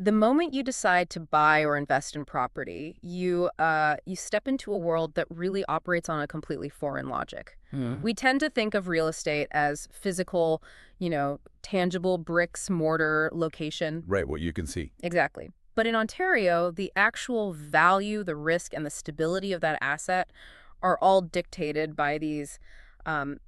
The moment you decide to buy or invest in property, you step into a world that really operates on a completely foreign logic. Hmm. We tend to think of real estate as physical, tangible bricks, mortar, location. Right, what you can see. Exactly. But in Ontario, the actual value, the risk, and the stability of that asset are all dictated by these um,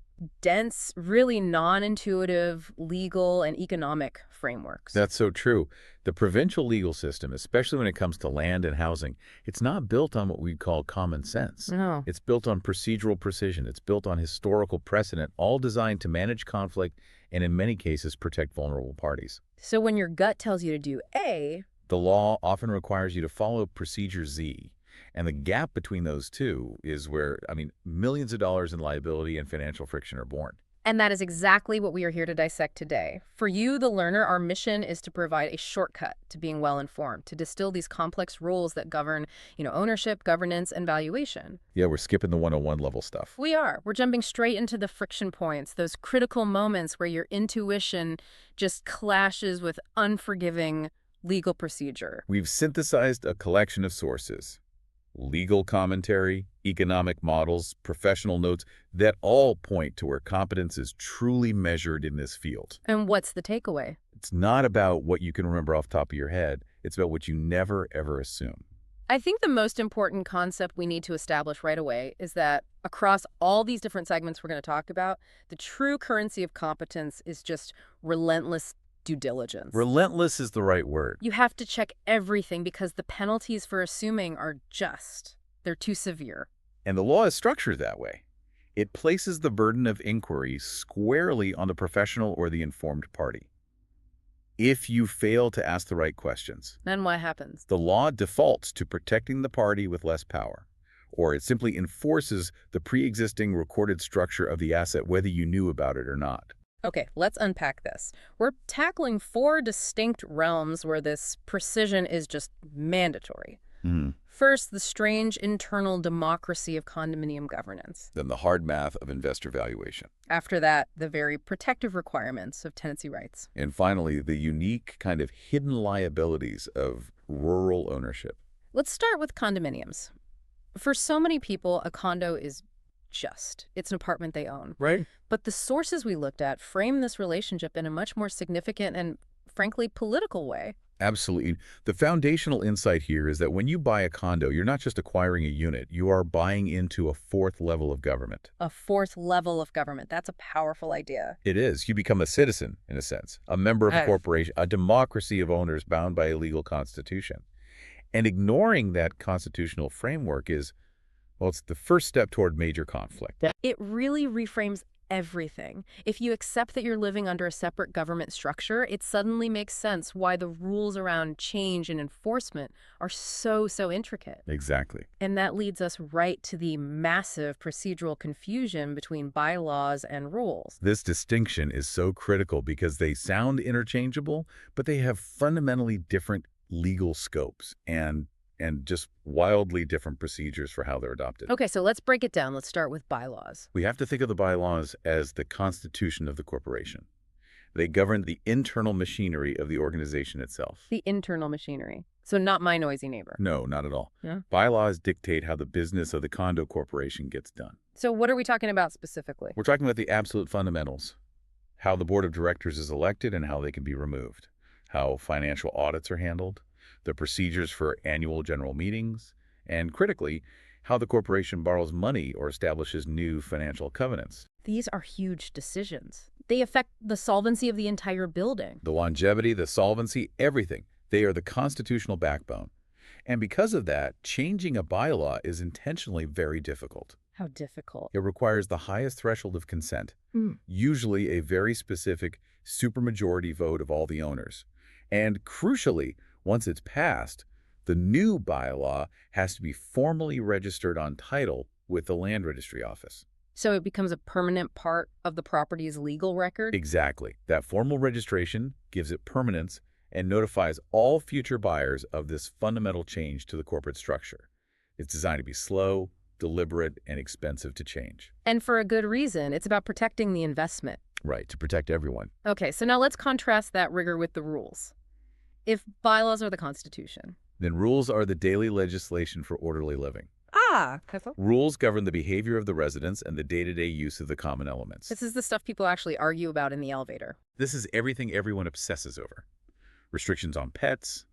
dense, really non-intuitive legal and economic frameworks. That's so true. The provincial legal system, especially when it comes to land and housing, it's not built on what we'd call common sense. No. It's built on procedural precision. It's built on historical precedent, all designed to manage conflict and, in many cases, protect vulnerable parties. So when your gut tells you to do A, The law often requires you to follow Procedure Z, and the gap between those two is where, millions of dollars in liability and financial friction are born. and that is exactly what we are here to dissect today. For you, the learner, our mission is to provide a shortcut to being well-informed, to distill these complex rules that govern, ownership, governance, and valuation. Yeah, we're skipping the 101 level stuff. We are. We're jumping straight into the friction points, those critical moments where your intuition just clashes with unforgiving legal procedure. We've synthesized a collection of sources, legal commentary, economic models, professional notes, that all point to where competence is truly measured in this field. And what's the takeaway? It's not about what you can remember off the top of your head. It's about what you never, ever assume. I think the most important concept we need to establish right away is that across all these different segments we're going to talk about, the true currency of competence is just relentless due diligence. Relentless is the right word. You have to check everything because the penalties for assuming are just, they're too severe. And the law is structured that way. It places the burden of inquiry squarely on the professional or the informed party. If you fail to ask the right questions, Then what happens? the law defaults to protecting the party with less power, or it simply enforces the pre-existing recorded structure of the asset whether you knew about it or not. Okay, let's unpack this. We're tackling 4 distinct realms where this precision is just mandatory. First, the strange internal democracy of condominium governance. Then the hard math of investor valuation. After that, the very protective requirements of tenancy rights. And finally, the unique kind of hidden liabilities of rural ownership. Let's start with condominiums. For so many people, a condo is it's an apartment they own. Right. But the sources we looked at frame this relationship in a much more significant and, frankly, political way. Absolutely. The foundational insight here is that when you buy a condo, you're not just acquiring a unit, you are buying into a 4th level of government. A 4th level of government. That's a powerful idea. It is. You become a citizen, in a sense, a member of a Oh. corporation, a democracy of owners bound by a legal constitution. And ignoring that constitutional framework it's the first step toward major conflict. It really reframes everything. If you accept that you're living under a separate government structure, it suddenly makes sense why the rules around change and enforcement are so intricate. Exactly. And that leads us right to the massive procedural confusion between bylaws and rules. This distinction is so critical because they sound interchangeable, but they have fundamentally different legal scopes and just wildly different procedures for how they're adopted. Okay, so let's break it down. Let's start with bylaws. We have to think of the bylaws as the constitution of the corporation. They govern the internal machinery of the organization itself. The internal machinery. So not my noisy neighbor. No, not at all. Yeah. Bylaws dictate how the business of the condo corporation gets done. So what are we talking about specifically? We're talking about the absolute fundamentals, how the board of directors is elected and how they can be removed, how financial audits are handled, the procedures for annual general meetings, and critically, how the corporation borrows money or establishes new financial covenants. These are huge decisions. They affect the solvency of the entire building. The longevity, the solvency, everything. They are the constitutional backbone. And because of that, changing a bylaw is intentionally very difficult. How difficult. It requires the highest threshold of consent, usually a very specific supermajority vote of all the owners. And crucially, once it's passed, the new bylaw has to be formally registered on title with the Land Registry Office. So it becomes a permanent part of the property's legal record? Exactly. That formal registration gives it permanence and notifies all future buyers of this fundamental change to the corporate structure. It's designed to be slow, deliberate, and expensive to change. And for a good reason. It's about protecting the investment. Right, to protect everyone. Okay, so now let's contrast that rigor with the rules. If bylaws are the Constitution. Then rules are the daily legislation for orderly living. Ah, Kessel. Rules govern the behavior of the residents and the day-to-day use of the common elements. This is the stuff people actually argue about in the elevator. This is everything everyone obsesses over. Restrictions on pets,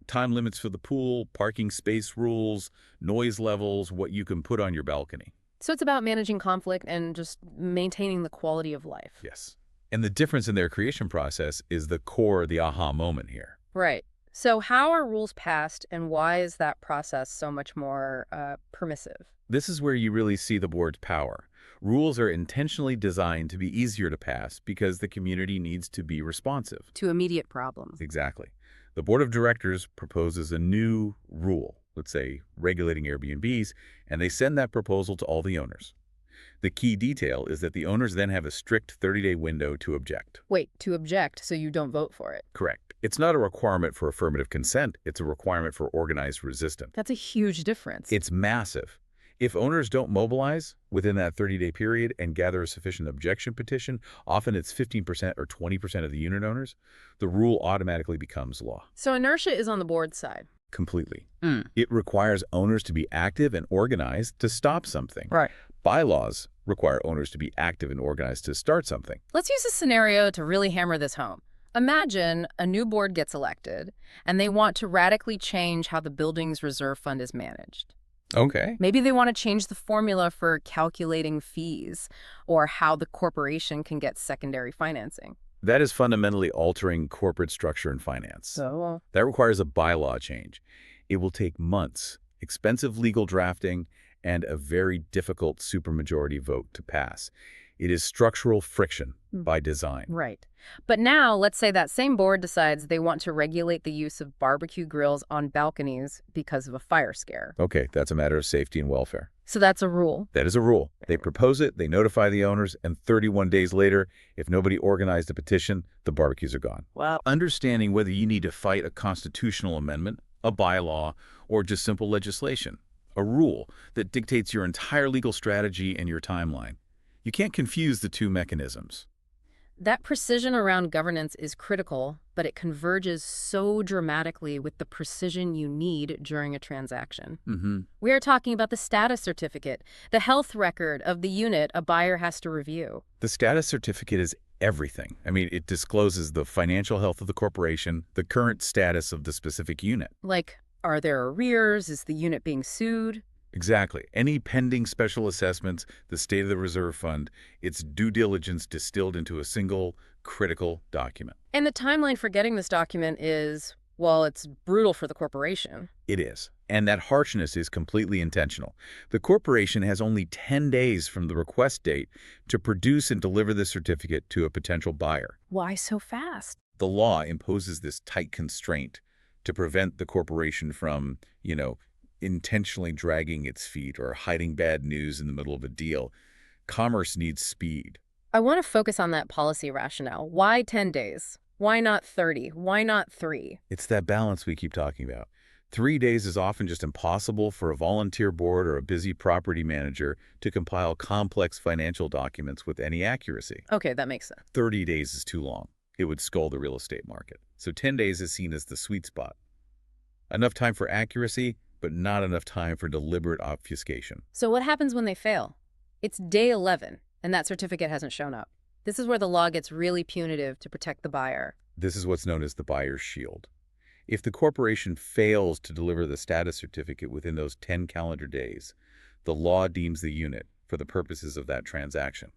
time limits for the pool, parking space rules, noise levels, what you can put on your balcony. So it's about managing conflict and just maintaining the quality of life. Yes. And the difference in their creation process is the core, the aha moment here. Right. So how are rules passed, and why is that process so much more permissive? This is where you really see the board's power. Rules are intentionally designed to be easier to pass because the community needs to be responsive. To immediate problems. Exactly. The board of directors proposes a new rule, let's say regulating Airbnbs, and they send that proposal to all the owners. The key detail is that the owners then have a strict 30-day window to object. Wait, to object so you don't vote for it? Correct. It's not a requirement for affirmative consent. It's a requirement for organized resistance. That's a huge difference. It's massive. If owners don't mobilize within that 30-day period and gather a sufficient objection petition, often it's 15% or 20% of the unit owners, the rule automatically becomes law. So inertia is on the board's side. Completely. It requires owners to be active and organized to stop something. Right. Bylaws require owners to be active and organized to start something. Let's use a scenario to really hammer this home. Imagine a new board gets elected, and they want to radically change how the building's reserve fund is managed. Okay. Maybe they want to change the formula for calculating fees or how the corporation can get secondary financing. That is fundamentally altering corporate structure and finance. So, That requires a bylaw change. It will take months, expensive legal drafting, and a very difficult supermajority vote to pass. It is structural friction by design. right. But now, let's say that same board decides they want to regulate the use of barbecue grills on balconies because of a fire scare. Okay, that's a matter of safety and welfare. So that's a rule. That is a rule. They propose it, they notify the owners, and 31 days later, if nobody organized a petition, the barbecues are gone. Wow. Understanding whether you need to fight a constitutional amendment, a bylaw, or just simple legislation, a rule that dictates your entire legal strategy and your timeline. You can't confuse the two mechanisms. That precision around governance is critical, but it converges so dramatically with the precision you need during a transaction. We are talking about the status certificate, the health record of the unit a buyer has to review. The status certificate is everything. I mean, it discloses the financial health of the corporation, the current status of the specific unit. Like, are there arrears? Is the unit being sued? Exactly. Any pending special assessments, the state of the reserve fund, its due diligence distilled into a single critical document. And the timeline for getting this document is, well, it's brutal for the corporation. It is. And that harshness is completely intentional. The corporation has only 10 days from the request date to produce and deliver the certificate to a potential buyer. Why so fast? The law imposes this tight constraint to prevent the corporation from, intentionally dragging its feet or hiding bad news in the middle of a deal. Commerce needs speed. I want to focus on that policy rationale. Why 10 days? Why not 30? Why not 3? It's that balance we keep talking about. 3 days is often just impossible for a volunteer board or a busy property manager to compile complex financial documents with any accuracy. Okay, that makes sense. 30 days is too long. It would skull the real estate market. So 10 days is seen as the sweet spot. Enough time for accuracy, but not enough time for deliberate obfuscation. So what happens when they fail? It's day 11, and that certificate hasn't shown up. This is where the law gets really punitive to protect the buyer. This is what's known as the buyer's shield. If the corporation fails to deliver the status certificate within those 10 calendar days, the law deems the unit, for the purposes of that transaction,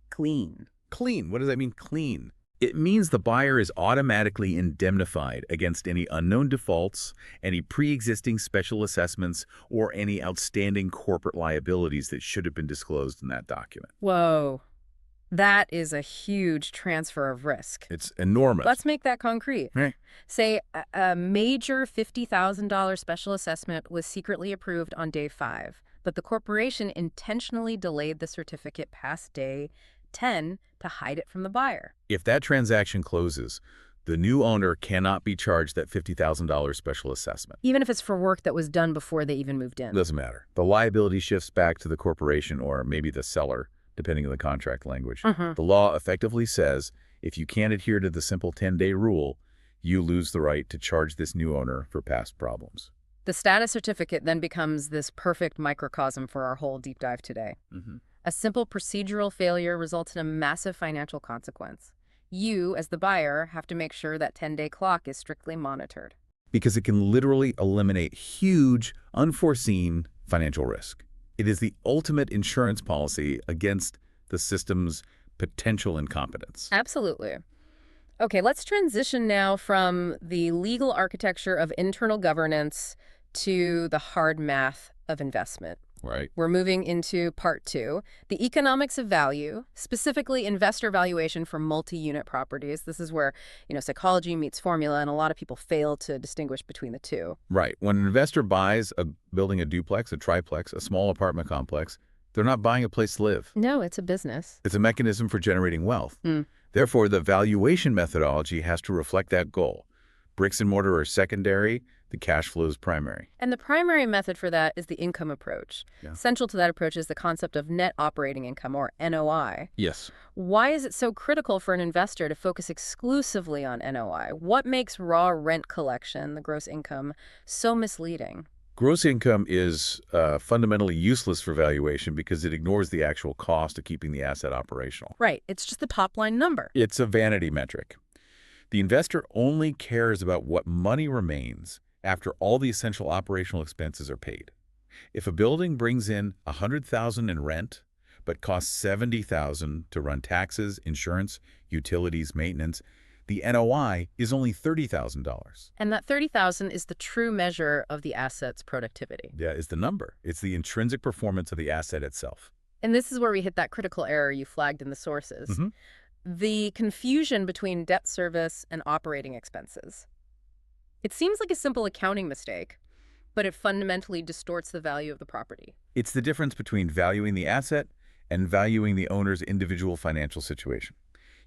Clean. clean. What does that mean, clean? It means the buyer is automatically indemnified against any unknown defaults, any pre-existing special assessments, or any outstanding corporate liabilities that should have been disclosed in that document. Whoa. That is a huge transfer of risk. It's enormous. Let's make that concrete. Right. Say a major $50,000 special assessment was secretly approved on day 5, but the corporation intentionally delayed the certificate past day 10 to hide it from the buyer. If that transaction closes, the new owner cannot be charged that $50,000 special assessment. Even if it's for work that was done before they even moved in. Doesn't matter. The liability shifts back to the corporation or maybe the seller, depending on the contract language. The law effectively says if you can't adhere to the simple 10-day rule, You lose the right to charge this new owner for past problems. The status certificate then becomes this perfect microcosm for our whole deep dive today. Hmm. A simple procedural failure results in a massive financial consequence. You, as the buyer, have to make sure that 10-day clock is strictly monitored. Because it can literally eliminate huge, unforeseen financial risk. It is the ultimate insurance policy against the system's potential incompetence. Absolutely. Okay, let's transition now from the legal architecture of internal governance to the hard math of investment. Right. We're moving into part two, the economics of value, specifically investor valuation for multi-unit properties. This is where, psychology meets formula, and a lot of people fail to distinguish between the two. Right. When an investor buys a building, a duplex, a triplex, a small apartment complex, they're not buying a place to live. No, it's a business. It's a mechanism for generating wealth. Therefore, the valuation methodology has to reflect that goal. Bricks and mortar are secondary, the cash flow is primary. And the primary method for that is the income approach. Yeah. Central to that approach is the concept of net operating income, or NOI. Yes. Why is it so critical for an investor to focus exclusively on NOI? What makes raw rent collection, the gross income, so misleading? Gross income is fundamentally useless for valuation because it ignores the actual cost of keeping the asset operational. Right. It's just the top-line number. It's a vanity metric. The investor only cares about what money remains after all the essential operational expenses are paid. If a building brings in $100,000 in rent, but costs $70,000 to run taxes, insurance, utilities, maintenance, the NOI is only $30,000. And that $30,000 is the true measure of the asset's productivity. Yeah, is the number. It's the intrinsic performance of the asset itself. And this is where we hit that critical error you flagged in the sources. The confusion between debt service and operating expenses. It seems like a simple accounting mistake, but it fundamentally distorts the value of the property. It's the difference between valuing the asset and valuing the owner's individual financial situation.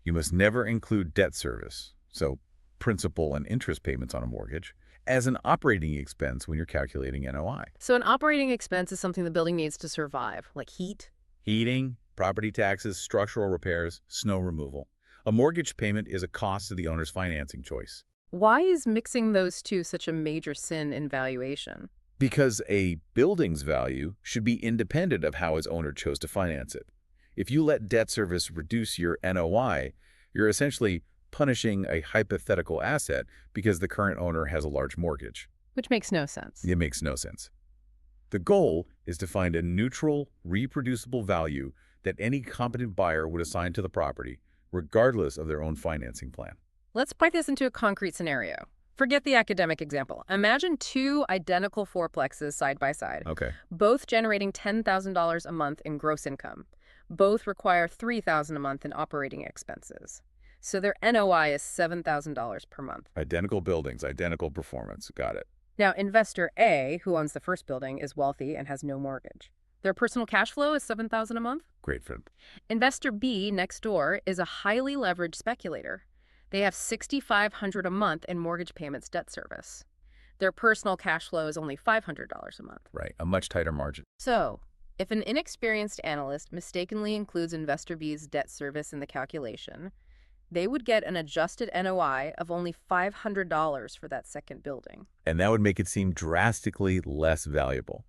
You must never include debt service, so principal and interest payments on a mortgage, as an operating expense when you're calculating NOI. So an operating expense is something the building needs to survive, like heat. Heating, property taxes, structural repairs, snow removal. A mortgage payment is a cost of the owner's financing choice. Why is mixing those two such a major sin in valuation? Because a building's value should be independent of how its owner chose to finance it. If you let debt service reduce your NOI, you're essentially punishing a hypothetical asset because the current owner has a large mortgage. Which makes no sense. It makes no sense. The goal is to find a neutral, reproducible value that any competent buyer would assign to the property, regardless of their own financing plan. Let's break this into a concrete scenario. Forget the academic example. Imagine two identical fourplexes side by side, Okay. both generating $10,000 a month in gross income. Both require $3,000 a month in operating expenses. So their NOI is $7,000 per month. Identical buildings, identical performance. Got it. Now, investor A, who owns the first building, is wealthy and has no mortgage. Their personal cash flow is $7,000 a month. Great for them. Investor B, next door, is a highly leveraged speculator. They have $6,500 a month in mortgage payments debt service. Their personal cash flow is only $500 a month. Right. A much tighter margin. So, if an inexperienced analyst mistakenly includes investor B's debt service in the calculation, they would get an adjusted NOI of only $500 for that second building. And that would make it seem drastically less valuable.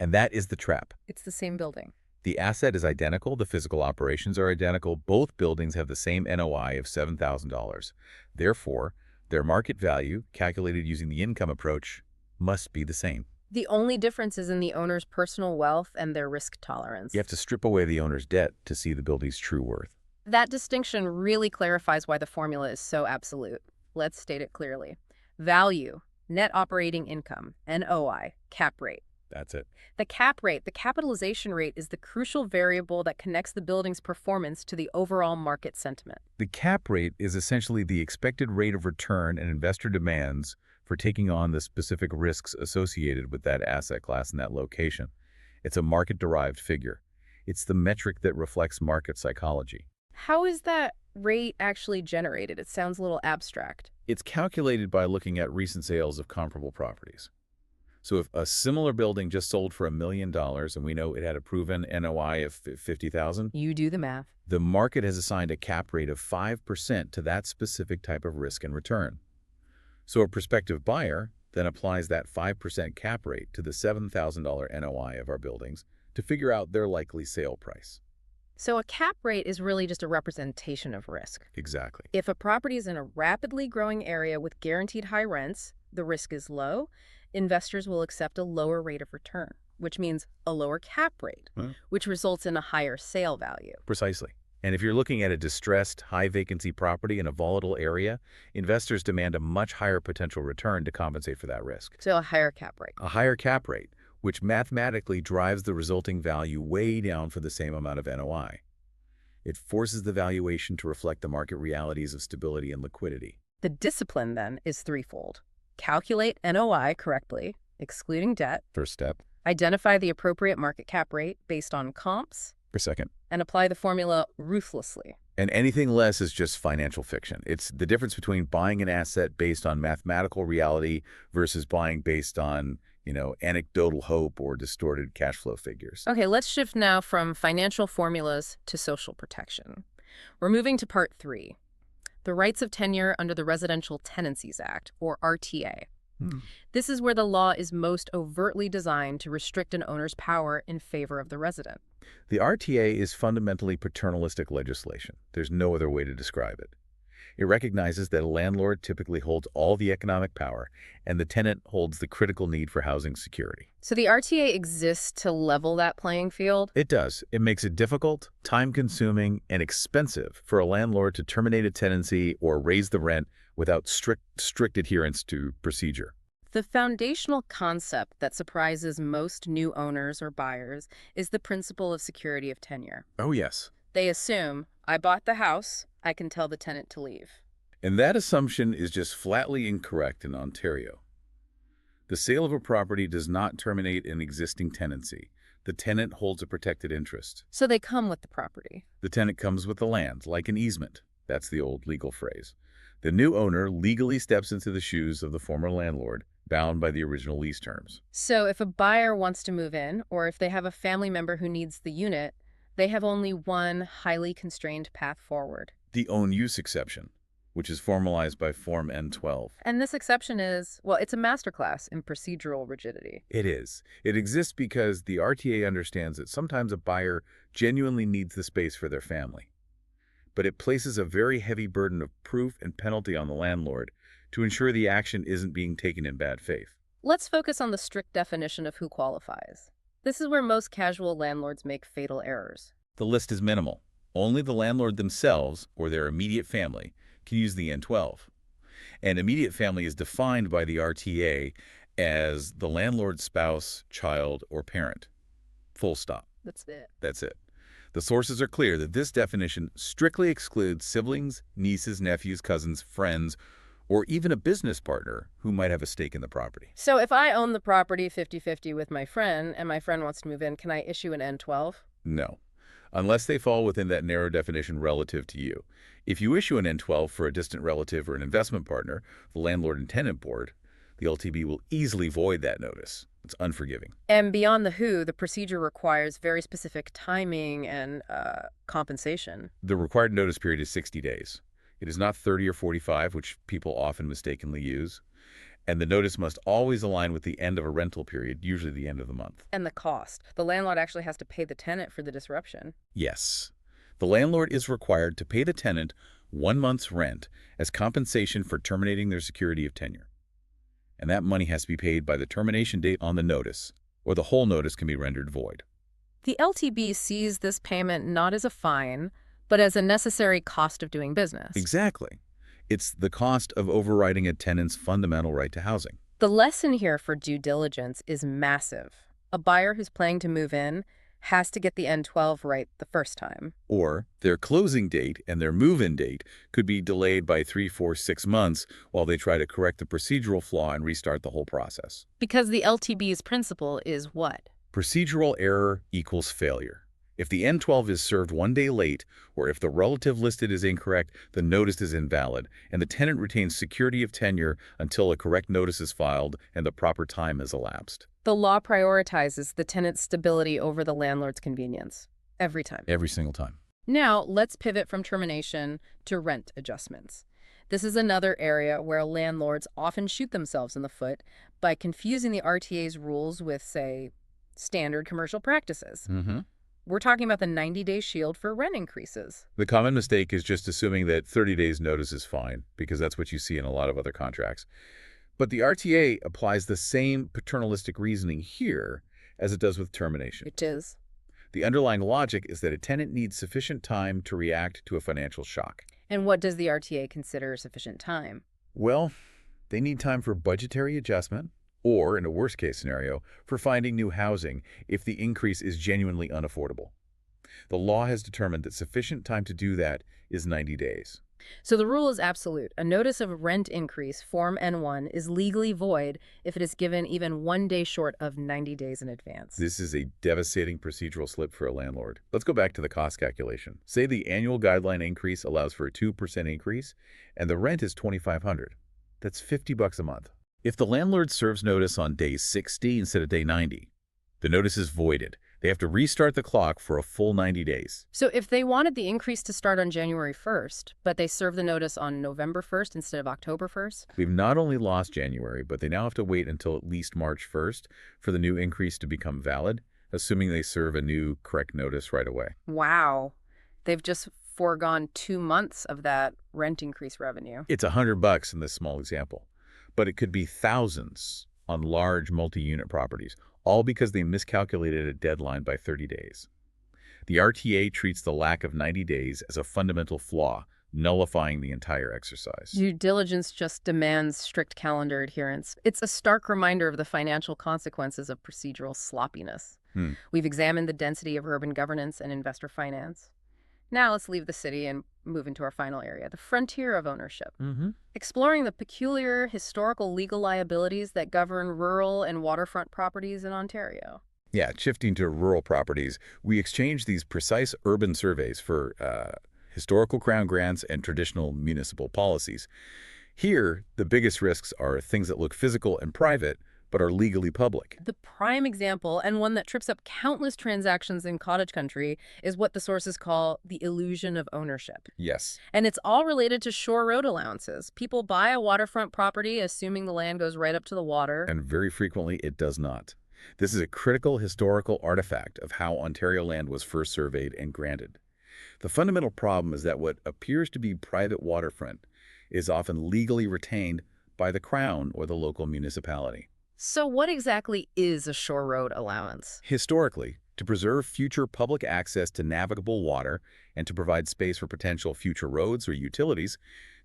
And that is the trap. It's the same building. The asset is identical, the physical operations are identical, both buildings have the same NOI of $7,000. Therefore, their market value, calculated using the income approach, must be the same. The only difference is in the owner's personal wealth and their risk tolerance. You have to strip away the owner's debt to see the building's true worth. That distinction really clarifies why the formula is so absolute. Let's state it clearly. Value, net operating income, NOI, cap rate. That's it. The cap rate, the capitalization rate, is the crucial variable that connects the building's performance to the overall market sentiment. The cap rate is essentially the expected rate of return an investor demands for taking on the specific risks associated with that asset class and that location. It's a market-derived figure. It's the metric that reflects market psychology. How is that rate actually generated? It sounds a little abstract. It's calculated by looking at recent sales of comparable properties. So if a similar building just sold for $1 million and we know it had a proven NOI of $50,000, You do the math. the market has assigned a cap rate of 5% to that specific type of risk and return. So a prospective buyer then applies that 5% cap rate to the $7,000 NOI of our buildings to figure out their likely sale price. So a cap rate is really just a representation of risk. Exactly. If a property is in a rapidly growing area with guaranteed high rents, the risk is low, investors will accept a lower rate of return, which means a lower cap rate, Huh? which results in a higher sale value. Precisely. And if you're looking at a distressed, high-vacancy property in a volatile area, investors demand a much higher potential return to compensate for that risk. So a higher cap rate. A higher cap rate, which mathematically drives the resulting value way down for the same amount of NOI. It forces the valuation to reflect the market realities of stability and liquidity. The discipline, then, is threefold. Calculate NOI correctly, excluding debt, First step. identify the appropriate market cap rate based on comps, Per second. and apply the formula ruthlessly. And anything less is just financial fiction. It's the difference between buying an asset based on mathematical reality versus buying based on, anecdotal hope or distorted cash flow figures. Okay, let's shift now from financial formulas to social protection. We're moving to part 3, the rights of tenure under the Residential Tenancies Act, or RTA. This is where the law is most overtly designed to restrict an owner's power in favor of the resident. The RTA is fundamentally paternalistic legislation. There's no other way to describe it. It recognizes that a landlord typically holds all the economic power, and the tenant holds the critical need for housing security. So the RTA exists to level that playing field? It does. It makes it difficult, time-consuming, and expensive for a landlord to terminate a tenancy or raise the rent without strict adherence to procedure. The foundational concept that surprises most new owners or buyers is the principle of security of tenure. Oh, yes. They assume, I bought the house, I can tell the tenant to leave. And that assumption is just flatly incorrect in Ontario. The sale of a property does not terminate an existing tenancy. The tenant holds a protected interest. So they come with the property. The tenant comes with the land, like an easement. That's the old legal phrase. The new owner legally steps into the shoes of the former landlord, bound by the original lease terms. So if a buyer wants to move in, or if they have a family member who needs the unit, they have only one highly constrained path forward. The own use exception, which is formalized by Form N12. And this exception is, well, it's a masterclass in procedural rigidity. It is. It exists because the RTA understands that sometimes a buyer genuinely needs the space for their family. But it places a very heavy burden of proof and penalty on the landlord to ensure the action isn't being taken in bad faith. Let's focus on the strict definition of who qualifies. This is where most casual landlords make fatal errors. The list is minimal. Only the landlord themselves or their immediate family can use the N12. And immediate family is defined by the RTA as the landlord's spouse, child, or parent. Full stop. That's it. That's it. The sources are clear that this definition strictly excludes siblings, nieces, nephews, cousins, friends, or even a business partner who might have a stake in the property. So if I own the property 50-50 with my friend, and my friend wants to move in, can I issue an N12? No, unless they fall within that narrow definition relative to you. If you issue an N12 for a distant relative or an investment partner, the landlord and tenant board, the LTB will easily void that notice. It's unforgiving. And beyond the who, the procedure requires very specific timing and compensation. The required notice period is 60 days. It is not 30 or 45, which people often mistakenly use. And the notice must always align with the end of a rental period, usually the end of the month. And the cost. The landlord actually has to pay the tenant for the disruption. Yes. The landlord is required to pay the tenant 1 month's rent as compensation for terminating their security of tenure. And that money has to be paid by the termination date on the notice, or the whole notice can be rendered void. The LTB sees this payment not as a fine, but as a necessary cost of doing business. Exactly. It's the cost of overriding a tenant's fundamental right to housing. The lesson here for due diligence is massive. A buyer who's planning to move in has to get the N12 right the first time. Or their closing date and their move-in date could be delayed by 3, 4, 6 months while they try to correct the procedural flaw and restart the whole process. Because the LTB's principle is what? Procedural error equals failure. If the N12 is served 1 day late, or if the relative listed is incorrect, the notice is invalid, and the tenant retains security of tenure until a correct notice is filed and the proper time has elapsed. The law prioritizes the tenant's stability over the landlord's convenience. Every time. Every single time. Now, let's pivot from termination to rent adjustments. This is another area where landlords often shoot themselves in the foot by confusing the RTA's rules with, say, standard commercial practices. Hmm. We're talking about the 90-day shield for rent increases. The common mistake is just assuming that 30 days notice is fine, because that's what you see in a lot of other contracts. But the RTA applies the same paternalistic reasoning here as it does with termination. It is. The underlying logic is that a tenant needs sufficient time to react to a financial shock. And what does the RTA consider sufficient time? Well, they need time for budgetary adjustment, or, in a worst-case scenario, for finding new housing if the increase is genuinely unaffordable. The law has determined that sufficient time to do that is 90 days. So the rule is absolute. A notice of rent increase, Form N1, is legally void if it is given even 1 day short of 90 days in advance. This is a devastating procedural slip for a landlord. Let's go back to the cost calculation. Say the annual guideline increase allows for a 2% increase, and the rent is $2,500. That's $50 a month. If the landlord serves notice on day 60 instead of day 90, the notice is voided. They have to restart the clock for a full 90 days. So if they wanted the increase to start on January 1st, but they serve the notice on November 1st instead of October 1st? We've not only lost January, but they now have to wait until at least March 1st for the new increase to become valid, assuming they serve a new correct notice right away. Wow. They've just foregone 2 months of that rent increase revenue. It's $100 in this small example, but it could be thousands on large multi-unit properties, all because they miscalculated a deadline by 30 days. The RTA treats the lack of 90 days as a fundamental flaw, nullifying the entire exercise. Due diligence just demands strict calendar adherence. It's a stark reminder of the financial consequences of procedural sloppiness. We've examined the density of urban governance and investor finance. Now let's leave the city and move into our final area, the frontier of ownership. Exploring the peculiar historical legal liabilities that govern rural and waterfront properties in Ontario. Yeah, shifting to rural properties, we exchange these precise urban surveys for historical crown grants and traditional municipal policies. Here, the biggest risks are things that look physical and private, but are legally public. The prime example, and one that trips up countless transactions in cottage country, is what the sources call the illusion of ownership. Yes. And it's all related to shore road allowances. People buy a waterfront property assuming the land goes right up to the water. And very frequently, it does not. This is a critical historical artifact of how Ontario land was first surveyed and granted. The fundamental problem is that what appears to be private waterfront is often legally retained by the Crown or the local municipality. So what exactly is a shore road allowance? Historically, to preserve future public access to navigable water and to provide space for potential future roads or utilities,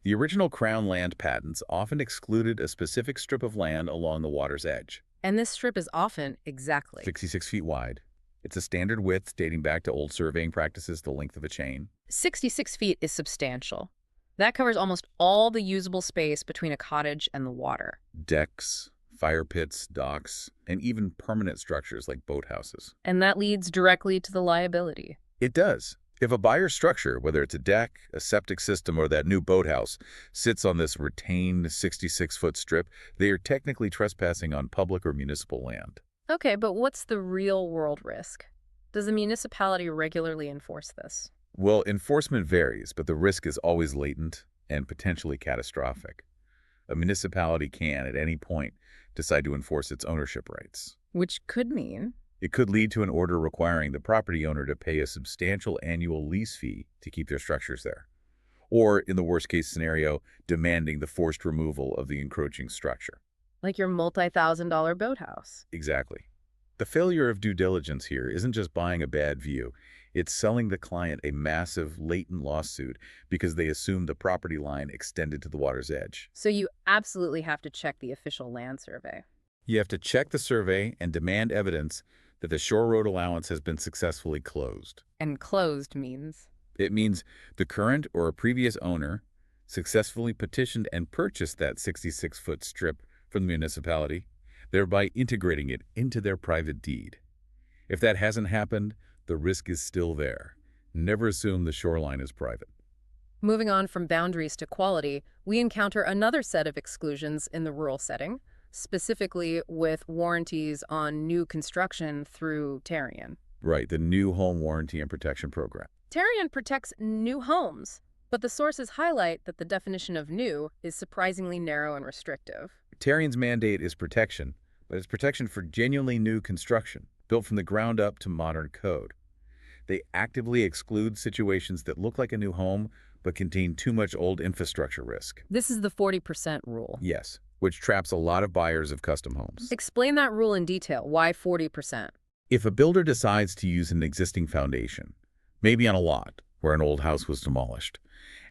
the original Crown land patents often excluded a specific strip of land along the water's edge. And this strip is often exactly 66 feet wide. It's a standard width dating back to old surveying practices, the length of a chain. 66 feet is substantial. That covers almost all the usable space between a cottage and the water. Decks, fire pits, docks, and even permanent structures like boathouses. And that leads directly to the liability. It does. If a buyer's structure, whether it's a deck, a septic system, or that new boathouse, sits on this retained 66-foot strip, they are technically trespassing on public or municipal land. Okay, but what's the real-world risk? Does the municipality regularly enforce this? Well, enforcement varies, but the risk is always latent and potentially catastrophic. A municipality can, at any point, decide to enforce its ownership rights. Which could mean it could lead to an order requiring the property owner to pay a substantial annual lease fee to keep their structures there. Or, in the worst-case scenario, demanding the forced removal of the encroaching structure. like your multi-thousand-dollar boathouse. Exactly. The failure of due diligence here isn't just buying a bad view. It's selling the client a massive, latent lawsuit because they assumed the property line extended to the water's edge. So you absolutely have to check the official land survey. You have to check the survey and demand evidence that the shore road allowance has been successfully closed. And closed means? It means the current or a previous owner successfully petitioned and purchased that 66-foot strip from the municipality, thereby integrating it into their private deed. If that hasn't happened, the risk is still there. Never assume the shoreline is private. Moving on from boundaries to quality, we encounter another set of exclusions in the rural setting, specifically with warranties on new construction through Tarion. Right, the new home warranty and protection program. Tarion protects new homes, But the sources highlight that the definition of new is surprisingly narrow and restrictive. Tarian's mandate is protection, but it's protection for genuinely new construction, built from the ground up to modern code. They actively exclude situations that look like a new home but contain too much old infrastructure risk. This is the 40% rule. Yes, which traps a lot of buyers of custom homes. Explain that rule in detail. Why 40%? If a builder decides to use an existing foundation, maybe on a lot where an old house was demolished,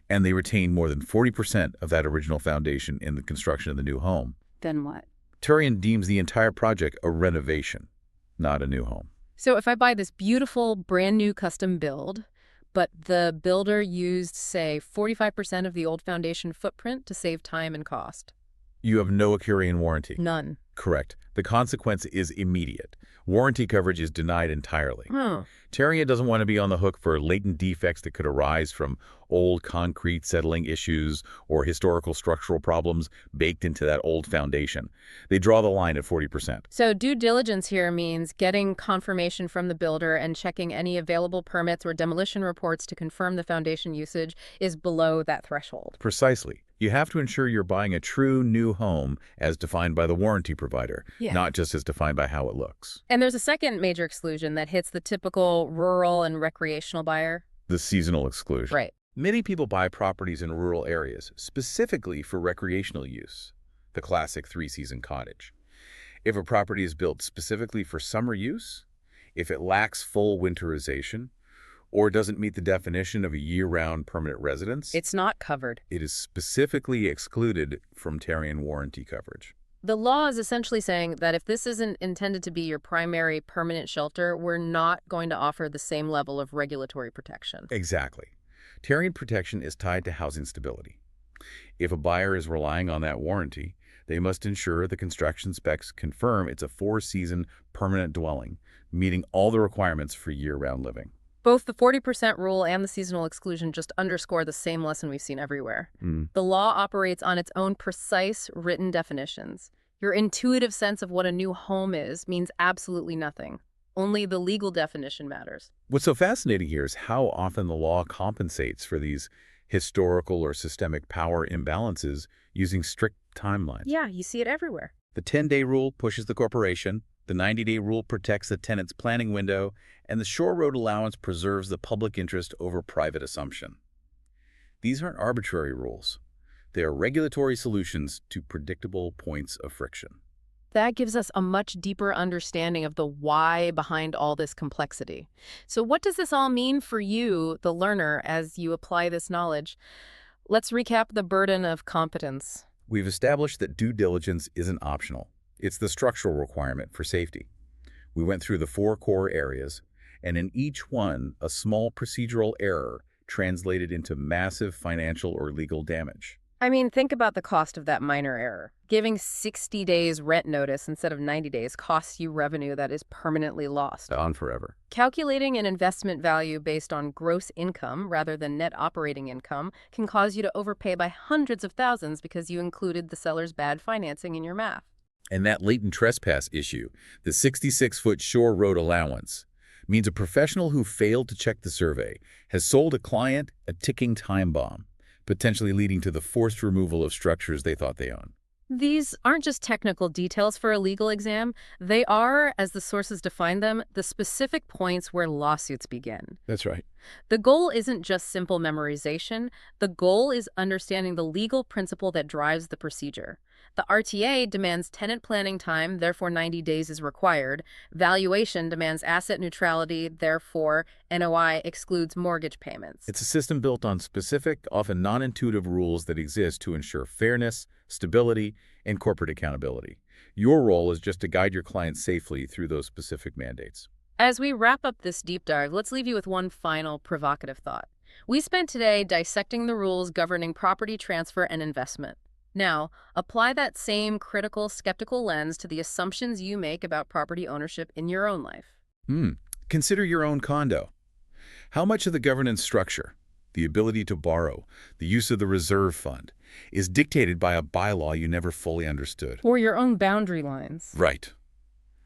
and they retain more than 40% of that original foundation in the construction of the new home, Then what? Turian deems the entire project a renovation, not a new home. So if I buy this beautiful brand new custom build, but the builder used, say, 45% of the old foundation footprint to save time and cost. You have no Securities warranty. None. Correct. The consequence is immediate. Warranty coverage is denied entirely. Huh. Tarian doesn't want to be on the hook for latent defects that could arise from old concrete settling issues or historical structural problems baked into that old foundation. They draw the line at 40%. So due diligence here means getting confirmation from the builder and checking any available permits or demolition reports to confirm the foundation usage is below that threshold. Precisely. You have to ensure you're buying a true new home as defined by the warranty provider, Yeah. not just as defined by how it looks. And there's a second major exclusion that hits the typical rural and recreational buyer. The seasonal exclusion. Right. Many people buy properties in rural areas specifically for recreational use, the classic three-season cottage. If a property is built specifically for summer use, if it lacks full winterization, or doesn't meet the definition of a year-round permanent residence, It's not covered. it is specifically excluded from Tarian warranty coverage. The law is essentially saying that if this isn't intended to be your primary permanent shelter, we're not going to offer the same level of regulatory protection. Exactly. Tarian protection is tied to housing stability. If a buyer is relying on that warranty, they must ensure the construction specs confirm it's a four-season permanent dwelling, meeting all the requirements for year-round living. Both the 40% rule and the seasonal exclusion just underscore the same lesson we've seen everywhere. The law operates on its own precise written definitions. Your intuitive sense of what a new home is means absolutely nothing. Only the legal definition matters. What's so fascinating here is how often the law compensates for these historical or systemic power imbalances using strict timelines. Yeah, you see it everywhere. The 10-day rule pushes the corporation, the 90-day rule protects the tenant's planning window, and the shore road allowance preserves the public interest over private assumption. These aren't arbitrary rules. They are regulatory solutions to predictable points of friction. That gives us a much deeper understanding of the why behind all this complexity. So what does this all mean for you, the learner, as you apply this knowledge? Let's recap the burden of competence. We've established that due diligence isn't optional. It's the structural requirement for safety. We went through the 4 core areas, and in each one, a small procedural error translated into massive financial or legal damage. I mean, think about the cost of that minor error. Giving 60 days rent notice instead of 90 days costs you revenue that is permanently lost. On forever. Calculating an investment value based on gross income rather than net operating income can cause you to overpay by hundreds of thousands because you included the seller's bad financing in your math. And that latent trespass issue, the 66-foot shore road allowance, means a professional who failed to check the survey has sold a client a ticking time bomb, potentially leading to the forced removal of structures they thought they owned. These aren't just technical details for a legal exam. They are, as the sources define them, the specific points where lawsuits begin. That's right. The goal isn't just simple memorization. The goal is understanding the legal principle that drives the procedure. The RTA demands tenant planning time, therefore 90 days is required. Valuation demands asset neutrality, therefore NOI excludes mortgage payments. It's a system built on specific, often non-intuitive rules that exist to ensure fairness, stability, and corporate accountability. Your role is just to guide your clients safely through those specific mandates. As we wrap up this deep dive, let's leave you with one final provocative thought. We spent today dissecting the rules governing property transfer and investment. Now, apply that same critical, skeptical lens to the assumptions you make about property ownership in your own life. Consider your own condo. How much of the governance structure, the ability to borrow, the use of the reserve fund, is dictated by a bylaw you never fully understood? Or your own boundary lines. Right.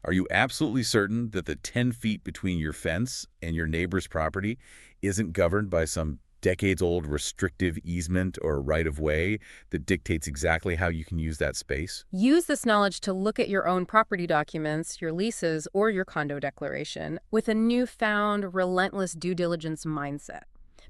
Are you absolutely certain that the 10 feet between your fence and your neighbor's property isn't governed by some decades-old restrictive easement or right-of-way that dictates exactly how you can use that space? Use this knowledge to look at your own property documents, your leases, or your condo declaration with a newfound, relentless due diligence mindset.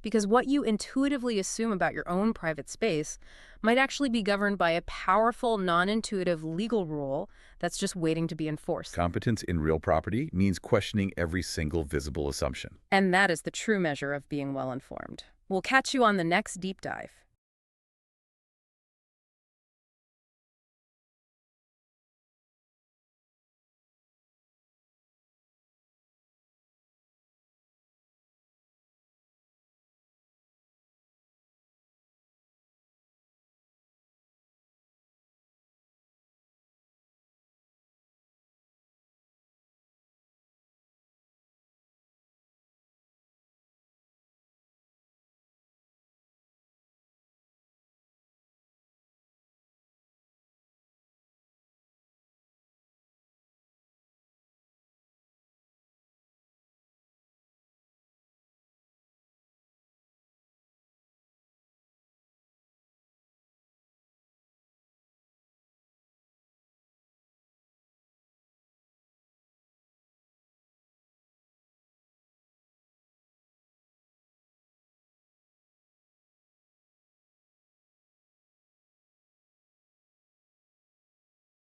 Because what you intuitively assume about your own private space might actually be governed by a powerful, non-intuitive legal rule that's just waiting to be enforced. Competence in real property means questioning every single visible assumption. And that is the true measure of being well informed. We'll catch you on the next deep dive.